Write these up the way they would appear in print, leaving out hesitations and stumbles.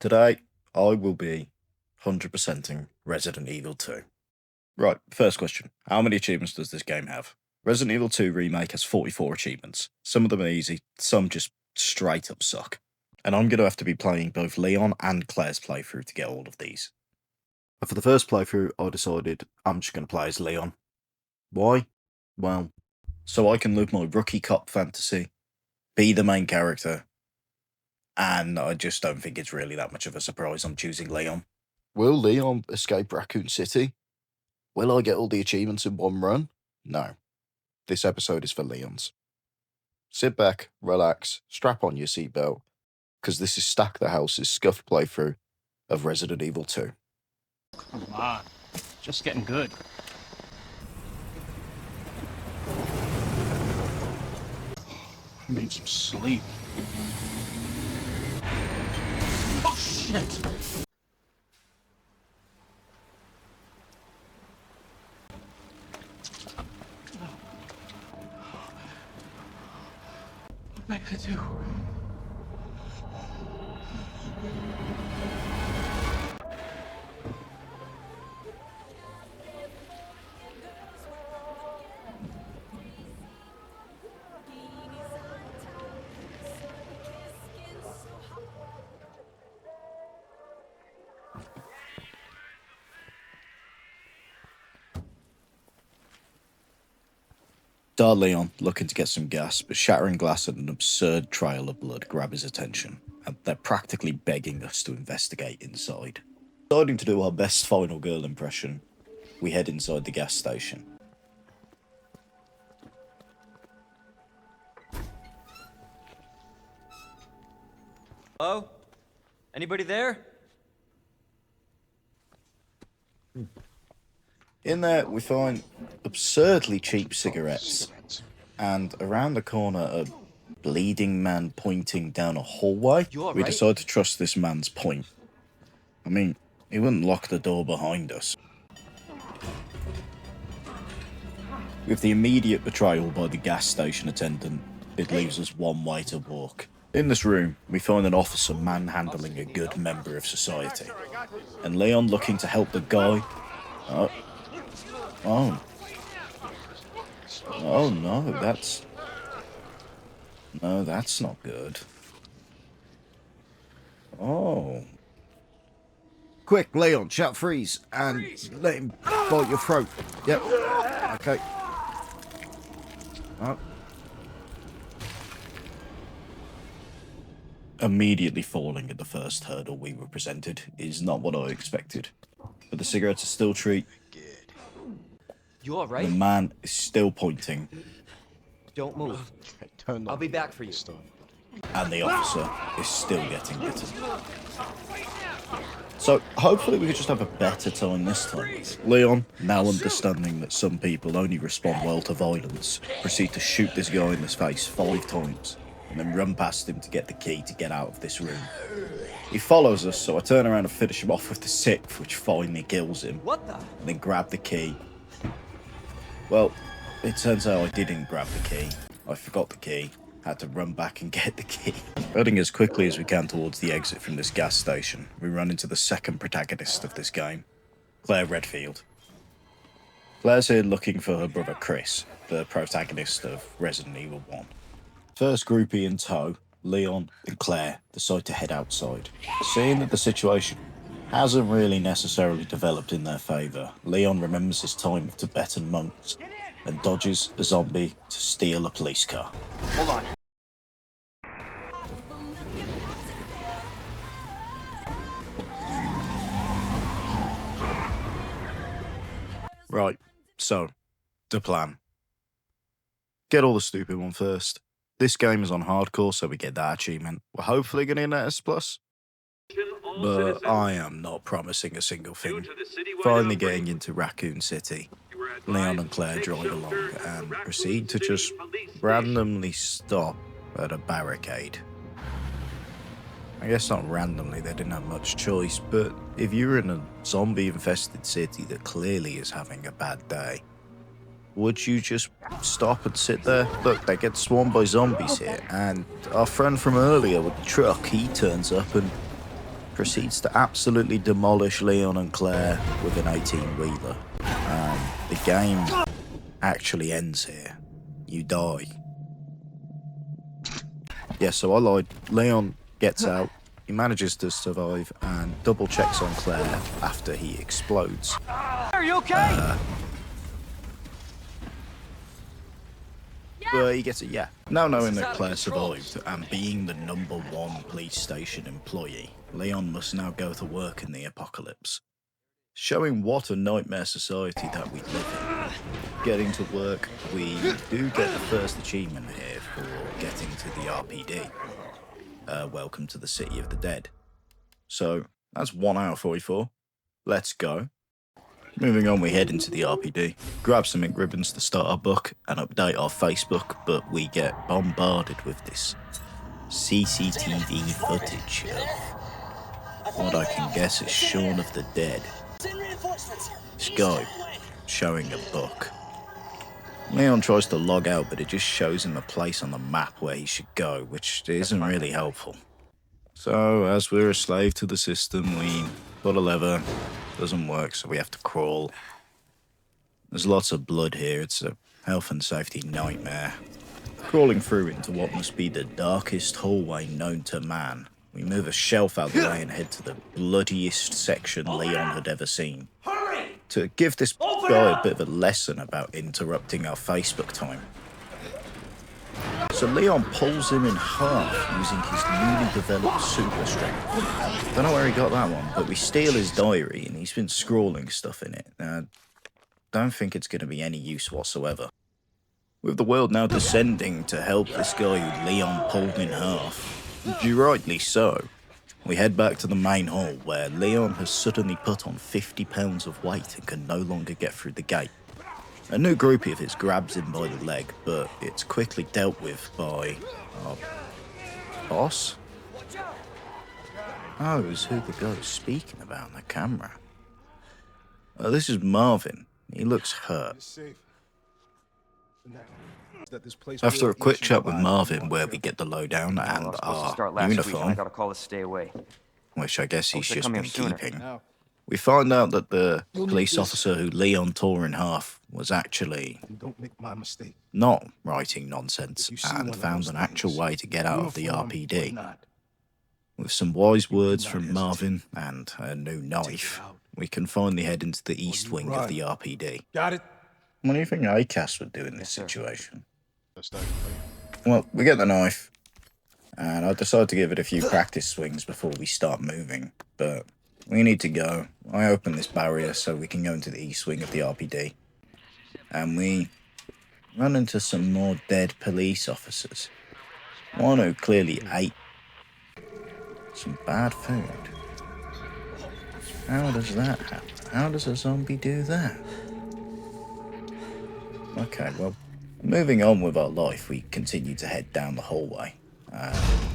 Today, I will be 100%ing Resident Evil 2. Right, first question. How many achievements does this game have? Resident Evil 2 Remake has 44 achievements. Some of them are easy, some just straight up suck. And I'm going to have to be playing both Leon and Claire's playthrough to get all of these. But for the first playthrough, I decided I'm just going to play as Leon. Why? Well, so I can live my rookie cop fantasy, be the main character, and I just don't think it's really that much of a surprise I'm choosing Leon. Will Leon escape Raccoon City? Will I get all the achievements in one run? No. This episode is for Leons. Sit back, relax, strap on your seatbelt, because this is Stack the House's scuffed playthrough of Resident Evil 2. Come on, just getting good. I need some sleep. Oh, shit! What am I gonna do? Dar Leon, looking to get some gas, but shattering glass and an absurd trail of blood grab his attention, and they're practically begging us to investigate inside. Deciding to do our best final girl impression, we head inside the gas station. Hello? Anybody there? In there, we find absurdly cheap cigarettes, and around the corner, a bleeding man pointing down a hallway. We decide to trust this man's point. I mean, he wouldn't lock the door behind us. With the immediate betrayal by the gas station attendant, it leaves us one way to walk. In this room, we find an officer manhandling a good member of society, and Leon looking to help the guy. Oh no, that's not good. Oh. Quick, Leon, shout freeze, and let him bite your throat. Yep, okay. Oh. Immediately falling at the first hurdle we were presented is not what I expected. But the cigarettes are still treat. You all right? The man is still pointing. Don't move. I'll be back for you. And the officer is still getting bitten. So hopefully we could just have a better time this time. Leon, now understanding that some people only respond well to violence, proceed to shoot this guy in the face 5 times, and then run past him to get the key to get out of this room. He follows us, so I turn around and finish him off with the 6th, which finally kills him. What the? And then grab the key. Well, it turns out I didn't grab the key. I forgot the key. Had to run back and get the key. Running as quickly as we can towards the exit from this gas station, we run into the second protagonist of this game, Claire Redfield. Claire's here looking for her brother Chris, the protagonist of Resident Evil 1. First groupie in tow, Leon and Claire decide to head outside. Seeing that the situation hasn't really necessarily developed in their favour, Leon remembers his time with Tibetan monks and dodges a zombie to steal a police car. Hold on. Right, so, the plan. Get all the stupid one first. This game is on hardcore, so we get that achievement. We're hopefully going to get an S+. But I am not promising a single thing. Finally getting into Raccoon City, Leon and Claire drive along and proceed to just randomly stop at a barricade. I guess not randomly, they didn't have much choice, but if you're in a zombie-infested city that clearly is having a bad day, would you just stop and sit there? Look, they get swarmed by zombies here, and our friend from earlier with the truck, he turns up and proceeds to absolutely demolish Leon and Claire with an 18-wheeler. The game actually ends here. You die. Yeah, so I lied. Leon gets out, he manages to survive, and double checks on Claire after he explodes. Are you okay? But he gets it, yeah. Now knowing that Claire survived, and being the #1 police station employee, Leon must now go to work in the apocalypse. Showing what a nightmare society that we live in. Getting to work, we do get the first achievement here for getting to the RPD. Welcome to the City of the Dead. So, that's 1 hour 44. Let's go. Moving on, we head into the RPD, grab some ink ribbons to start our book and update our Facebook, but we get bombarded with this CCTV footage of what I can guess is Shaun of the Dead. This guy showing a book. Leon tries to log out, but it just shows him a place on the map where he should go, which isn't really helpful. So, as we're a slave to the system, we pull a lever. Doesn't work, so we have to crawl. There's lots of blood here. It's a health and safety nightmare. Crawling through into what must be the darkest hallway known to man, we move a shelf out of the way and head to the bloodiest section Leon had ever seen. To give this guy a bit of a lesson about interrupting our Facebook time. So Leon pulls him in half using his newly developed super strength. Don't know where he got that one, but we steal his diary and he's been scrawling stuff in it. Don't think it's going to be any use whatsoever. With the world now descending to help this guy who Leon pulled in half, rightly so, we head back to the main hall where Leon has suddenly put on 50 pounds of weight and can no longer get through the gate. A new groupie of his grabs him by the leg, but it's quickly dealt with by our boss? Oh, it was who the guy was speaking about on the camera. This is Marvin. He looks hurt. After a quick chat with Marvin, where we get the lowdown and our uniform, which I guess he's just been keeping, we find out that the police officer who Leon tore in half was actually not writing nonsense and found an actual way to get out of the RPD. With some wise words from Marvin and a new knife, we can finally head into the east wing of the RPD. Got it? What do you think ACAS would do in this situation? Well, we get the knife, and I decide to give it a few practice swings before we start moving, but we need to go. I open this barrier so we can go into the east wing of the RPD, and we run into some more dead police officers. One who clearly ate some bad food. How does that happen? How does a zombie do that? Okay, well, moving on with our life, we continue to head down the hallway.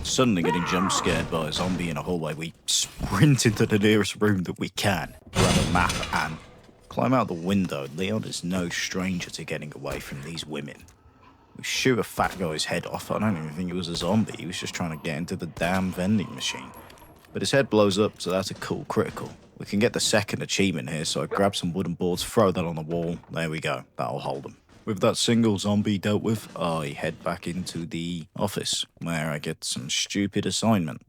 Suddenly getting jump scared by a zombie in a hallway, we sprint into the nearest room that we can, grab a map and climb out the window. Leon is no stranger to getting away from these women. We shoot a fat guy's head off. I don't even think it was a zombie. He was just trying to get into the damn vending machine. But his head blows up, so that's a cool critical. We can get the second achievement here, so I grab some wooden boards, throw that on the wall. There we go. That'll hold them. With that single zombie dealt with, I head back into the office, where I get some stupid assignment,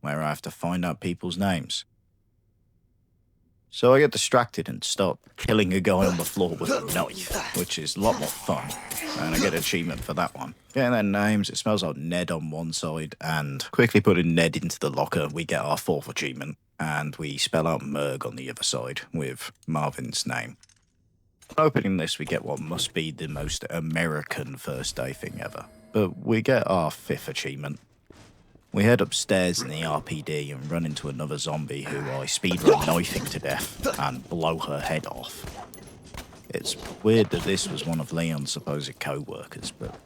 where I have to find out people's names. So I get distracted and start killing a guy on the floor with a knife, which is a lot more fun, and I get an achievement for that one. Getting their names, it smells like Ned on one side, and quickly putting Ned into the locker, we get our 4th achievement, and we spell out Merg on the other side with Marvin's name. Opening this, we get what must be the most American first day thing ever. But we get our 5th achievement. We head upstairs in the RPD and run into another zombie who I speedrun knifing to death and blow her head off. It's weird that this was one of Leon's supposed co-workers, but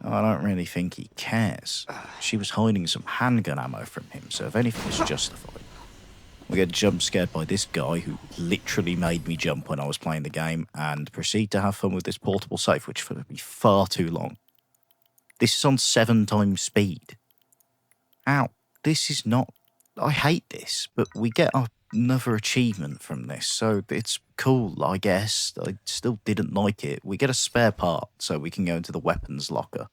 I don't really think he cares. She was hiding some handgun ammo from him, so if anything, it's justified. We get jump scared by this guy who literally made me jump when I was playing the game and proceed to have fun with this portable safe, which would be far too long. This is on 7 times speed. Ow, this is not I hate this, but we get another achievement from this, so it's cool, I guess. I still didn't like it. We get a spare part, so we can go into the weapons locker.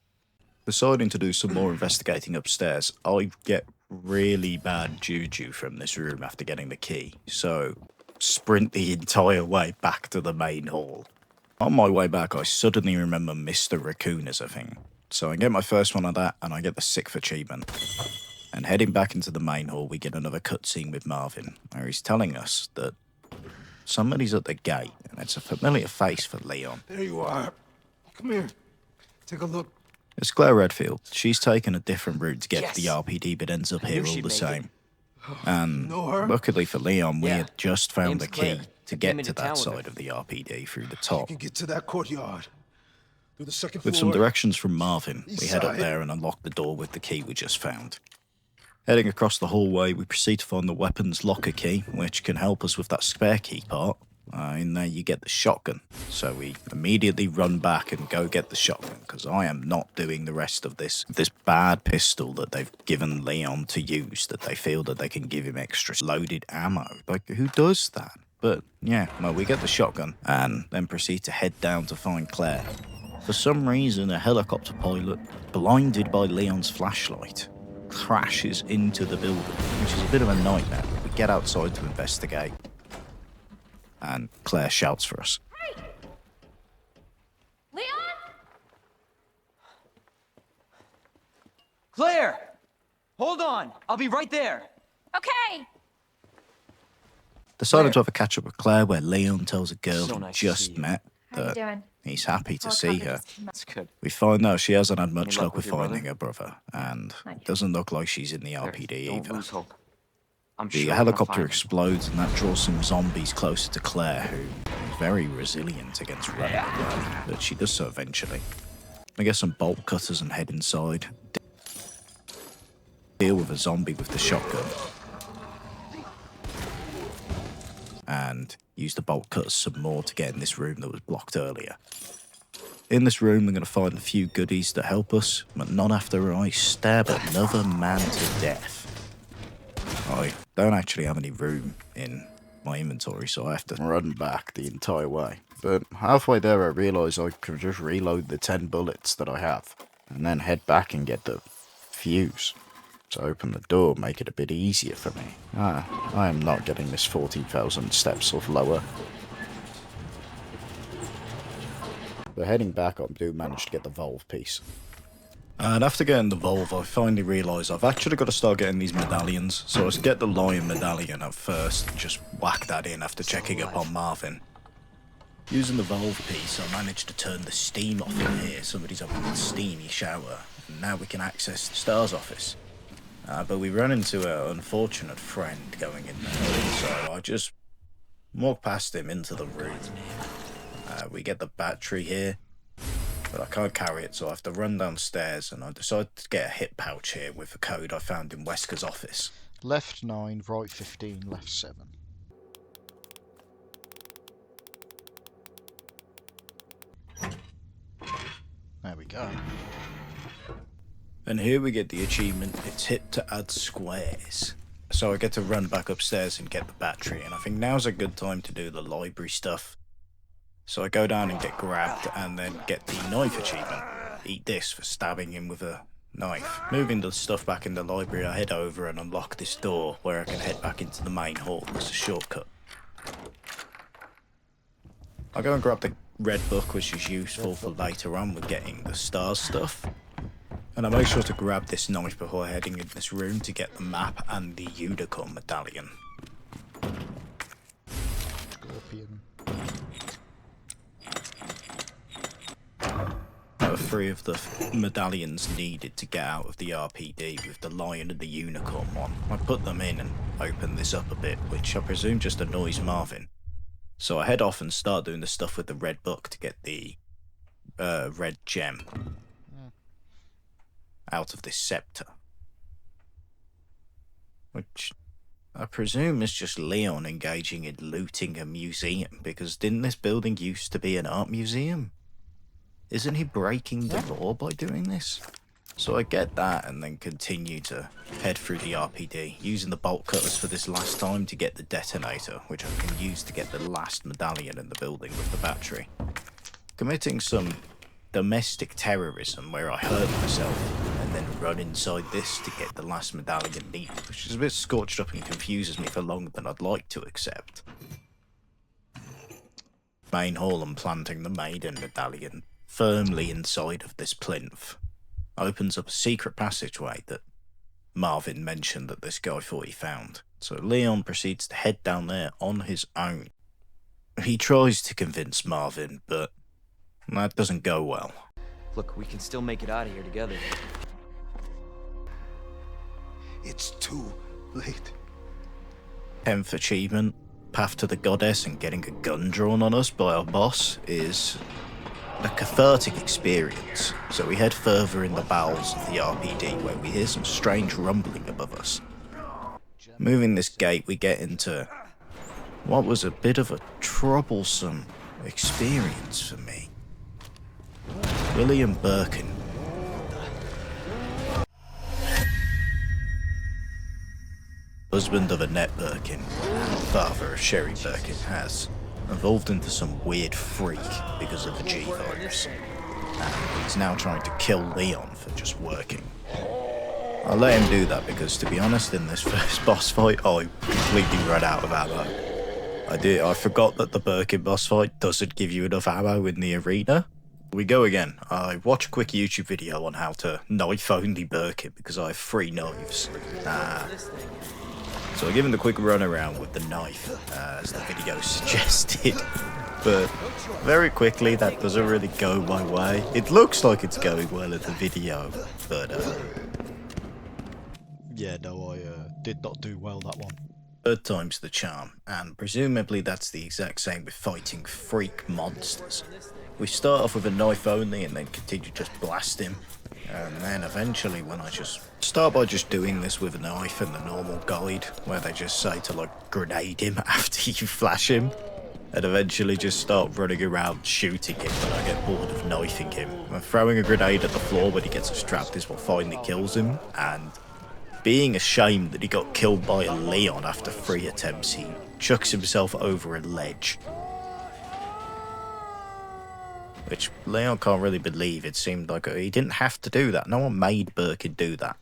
Deciding to do some more investigating upstairs, I get really bad juju from this room after getting the key, so sprint the entire way back to the main hall. On my way back, I suddenly remember Mr. Raccoon as a thing, so I get my first one of that, and I get the 6th achievement. And heading back into the main hall, we get another cutscene with Marvin, where he's telling us that somebody's at the gate, and it's a familiar face for Leon. There you are. Come here. Take a look. It's Claire Redfield. She's taken a different route to get Yes. to the RPD, but ends up I here knew all she'd the make same. it. And Know her? luckily for Leon, we Yeah. had just found the Name's key Claire. to I get came to into that town with side her. of the RPD through the You top. can get to that courtyard. Through the second With floor. some directions from Marvin, we East head up side. there and unlock the door with the key we just found. Heading across the hallway, we proceed to find the weapons locker key, which can help us with that spare key part. In there you get the shotgun, so we immediately run back and go get the shotgun, because I am not doing the rest of this bad pistol that they've given Leon to use, that they feel that they can give him extra loaded ammo. Like, who does that? But yeah, well, we get the shotgun and then proceed to head down to find Claire. For some reason, a helicopter pilot, blinded by Leon's flashlight, crashes into the building, which is a bit of a nightmare. We get outside to investigate, and Claire shouts for us. Hey! Leon? Claire! Hold on! I'll be right there! Okay. Decided Claire. to have a catch up with Claire, where Leon tells a girl So he nice to just see you. met How you that doing? he's happy to All see covered her. this time. That's good. We find out she hasn't had much Any luck with luck with your finding her brother, and Not it yet. doesn't look like she's in the Claire, RPD don't either. lose hope. I'm The sure we're helicopter gonna find explodes, and that draws some zombies closer to Claire, who is very resilient against running away, but she does so eventually. We get some bolt cutters and head inside. Deal with a zombie with the shotgun. And use the bolt cutters some more to get in this room that was blocked earlier. In this room, we're going to find a few goodies that help us, but not after I stab another man to death. I don't actually have any room in my inventory, so I have to run back the entire way. But halfway there, I realise I can just reload the 10 bullets that I have, and then head back and get the fuse. To open the door, make it a bit easier for me. I am not getting this 14,000 steps or lower. But heading back, I do manage to get the valve piece. And after getting the valve, I finally realise I've actually got to start getting these medallions. So I get the lion medallion at first, and just whack that in after checking up on Marvin. Using the valve piece, I managed to turn the steam off in here. Somebody's up in the steamy shower, and now we can access Star's office. But we run into an unfortunate friend going in there, so I just walk past him into the room. We get the battery here, but I can't carry it, so I have to run downstairs, and I decide to get a hip pouch here with the code I found in Wesker's office. Left 9, right 15, left 7. There we go. And here we get the achievement, it's hit to add squares. So I get to run back upstairs and get the battery, and I think now's a good time to do the library stuff. So I go down and get grabbed, and then get the knife achievement. Eat this for stabbing him with a knife. Moving the stuff back in the library, I head over and unlock this door, where I can head back into the main hall as a shortcut. I go and grab the red book, which is useful for later on with getting the stars stuff. And I make sure to grab this knife before heading in this room to get the map and the unicorn medallion. Scorpion. There are 3 of the medallions needed to get out of the RPD, with the lion and the unicorn one. I put them in and open this up a bit, which I presume just annoys Marvin. So I head off and start doing the stuff with the red book to get the red gem out of this scepter. Which I presume is just Leon engaging in looting a museum, because didn't this building used to be an art museum? Isn't he breaking the law by doing this? So I get that and then continue to head through the RPD, using the bolt cutters for this last time to get the detonator, which I can use to get the last medallion in the building with the battery. Committing some domestic terrorism where I hurt myself and then run inside this to get the last medallion needed, which is a bit scorched up and confuses me for longer than I'd like to accept. Main hall and planting the maiden medallion firmly inside of this plinth opens up a secret passageway that Marvin mentioned that this guy thought he found. So Leon proceeds to head down there on his own. He tries to convince Marvin, but that doesn't go well. Look, we can still make it out of here together. It's too late. 10th achievement, Path to the Goddess and getting a gun drawn on us by our boss, is a cathartic experience. So we head further in the bowels of the RPD where we hear some strange rumbling above us. Moving this gate, we get into what was a bit of a troublesome experience for me. William Birkin. Husband of Annette Birkin and father of Sherry Birkin has evolved into some weird freak because of the G-virus. And he's now trying to kill Leon for just working. I'll let him do that because, to be honest, in this first boss fight, I completely ran out of ammo. I forgot that the Birkin boss fight doesn't give you enough ammo in the arena. We go again. I watch a quick YouTube video on how to knife only Birkin because I have 3 knives. So I give him the quick run around with the knife, as the video suggested. But very quickly, that doesn't really go my way. It looks like it's going well in the video, but Yeah, no, I did not do well that one. third time's the charm, and presumably that's the exact same with fighting freak monsters. We start off with a knife only and then continue to just blast him. And then eventually when I just start by just doing this with a knife and the normal guide, where they just say to like grenade him after you flash him. And eventually just start running around shooting him when I get bored of knifing him. And throwing a grenade at the floor when he gets us trapped is what finally kills him. And being ashamed that he got killed by a Leon after 3 attempts, he chucks himself over a ledge. Which Leon can't really believe. It seemed like he didn't have to do that. No one made Birkin do that.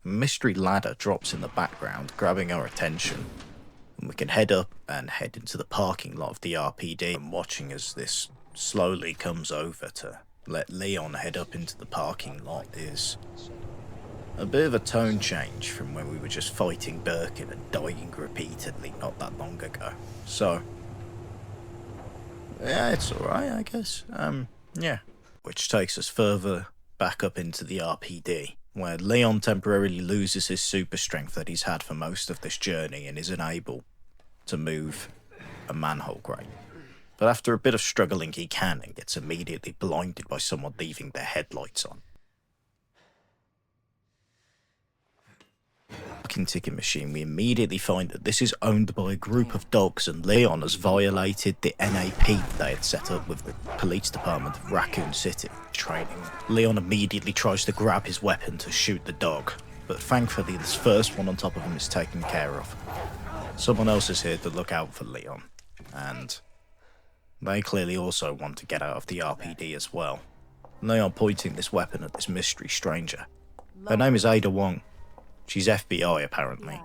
A mystery ladder drops in the background, grabbing our attention. And we can head up and head into the parking lot of the RPD. And watching as this slowly comes over to let Leon head up into the parking lot is a bit of a tone change from when we were just fighting Birkin and dying repeatedly not that long ago. So yeah, it's alright, I guess. Yeah. Which takes us further back up into the RPD, where Leon temporarily loses his super strength that he's had for most of this journey and is unable to move a manhole grate. But after a bit of struggling, he can and gets immediately blinded by someone leaving their headlights on. Ticket machine, we immediately find that this is owned by a group of dogs and Leon has violated the NAP they had set up with the police department of Raccoon City training. Leon immediately tries to grab his weapon to shoot the dog, but thankfully this first one on top of him is taken care of. Someone else is here to look out for Leon, and they clearly also want to get out of the RPD as well. Leon pointing this weapon at this mystery stranger. Her name is Ada Wong. She's FBI, apparently.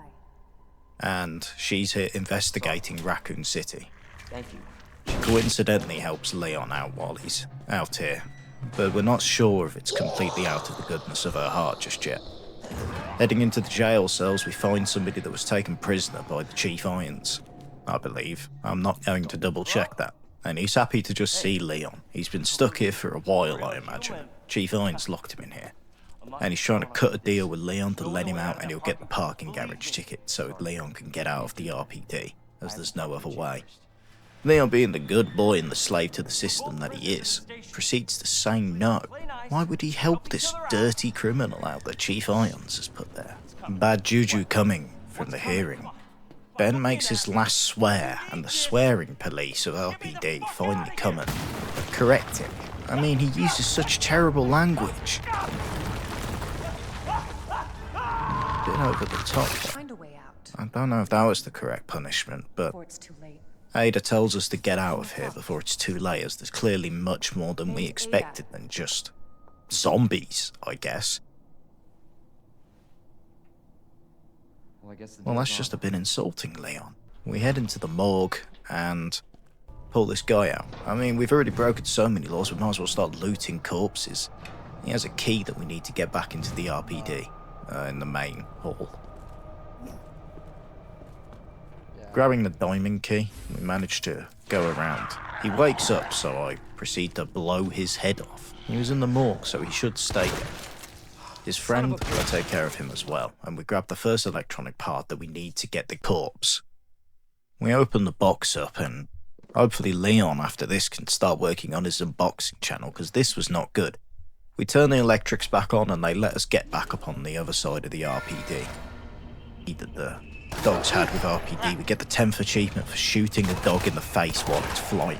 And she's here investigating Raccoon City. Thank you. She coincidentally helps Leon out while he's out here, but we're not sure if it's completely out of the goodness of her heart just yet. Heading into the jail cells, we find somebody that was taken prisoner by the Chief Irons, I believe. I'm not going to double check that. And he's happy to just see Leon. He's been stuck here for a while, I imagine. Chief Irons locked him in here. And he's trying to cut a deal with Leon to let him out and he'll get the parking garage ticket so Leon can get out of the RPD, as there's no other way. Leon, being the good boy and the slave to the system that he is, proceeds to say no. Why would he help this dirty criminal out that Chief Irons has put there? Bad juju coming from the hearing. Ben makes his last swear and the swearing police of RPD finally come and correct him. I mean, he uses such terrible language. bit over the top. Find a way out I don't know if that was the correct punishment, but before it's too late. Ada tells us to get out of here before it's too late, as there's clearly much more than we expected than just zombies, I guess. Well, that's just a bit insulting, Leon. We head into the morgue and pull this guy out. I mean, we've already broken so many laws, we might as well start looting corpses. He has a key that we need to get back into the RPD, in the main hall. Grabbing the diamond key, we managed to go around. He wakes up, so I proceed to blow his head off. He was in the morgue, so he should stay there. His friend will take care of him as well, and we grab the first electronic part that we need to get the corpse. We open the box up, and hopefully Leon, after this, can start working on his unboxing channel, because this was not good. We turn the electrics back on, and they let us get back up on the other side of the RPD. That the dogs had with RPD. We get the 10th achievement for shooting a dog in the face while it's flying.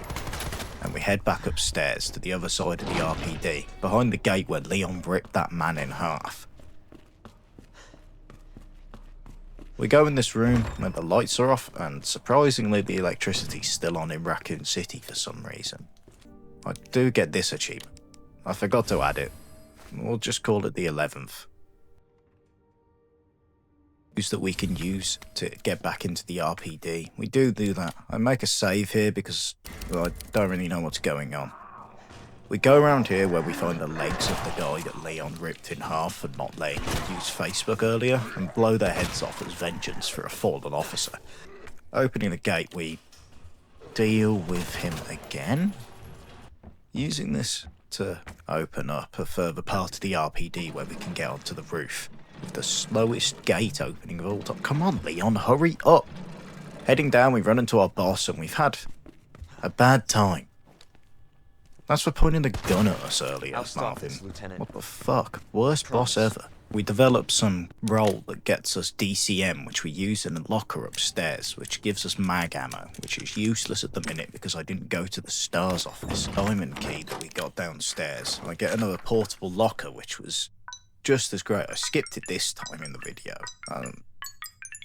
And we head back upstairs to the other side of the RPD, behind the gate where Leon ripped that man in half. We go in this room where the lights are off, and surprisingly the electricity's still on in Raccoon City for some reason. I do get this achievement. I forgot to add it. We'll just call it the 11th. That we can use to get back into the RPD. We do that. I make a save here because I don't really know what's going on. We go around here where we find the legs of the guy that Leon ripped in half for not letting him use Facebook earlier, and blow their heads off as vengeance for a fallen officer. Opening the gate, we deal with him again. Using this to open up a further part of the RPD where we can get onto the roof. The slowest gate opening of all time. Come on, Leon, hurry up. Heading down, we run into our boss, and we've had a bad time. That's for pointing the gun at us earlier, Marvin. What the fuck? Worst boss ever. We develop some role that gets us DCM, which we use in a locker upstairs, which gives us mag ammo, which is useless at the minute because I didn't go to the STARS office. Diamond key that we got downstairs. I get another portable locker, which was just as great. I skipped it this time in the video.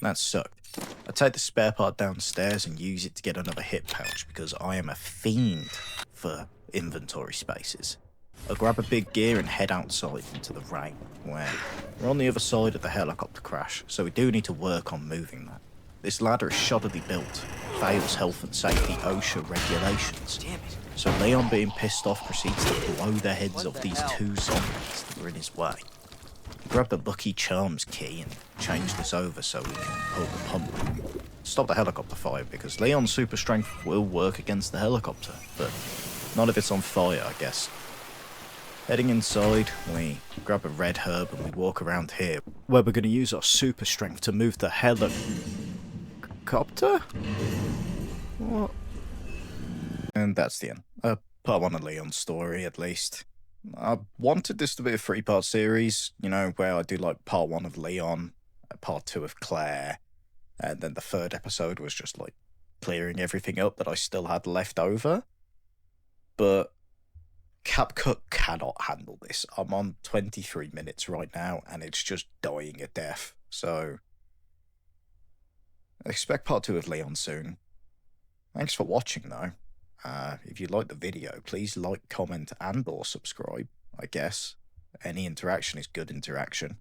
That sucked. I take the spare part downstairs and use it to get another hip pouch because I am a fiend for inventory spaces. I grab a big gear and head outside into the rain, where we're on the other side of the helicopter crash, so we do need to work on moving that. This ladder is shoddily built, fails health and safety OSHA regulations. So Leon, being pissed off, proceeds to blow the heads off these two zombies that were in his way. Grab the Lucky Charms key and change this over so we can pull the pump. Stop the helicopter fire because Leon's super strength will work against the helicopter, but not if it's on fire, I guess. Heading inside, we grab a red herb and we walk around here, where we're going to use our super strength to move the helicopter? What? And that's the end. Part 1 of Leon's story, at least. I wanted this to be a 3-part series, you know, where I do like part 1 of Leon, part 2 of Claire, and then the 3rd episode was just like clearing everything up that I still had left over. But CapCut cannot handle this. I'm on 23 minutes right now, and it's just dying a death. So, expect part 2 of Leon soon. Thanks for watching, though. If you like the video, please like, comment, and/or subscribe, I guess. Any interaction is good interaction.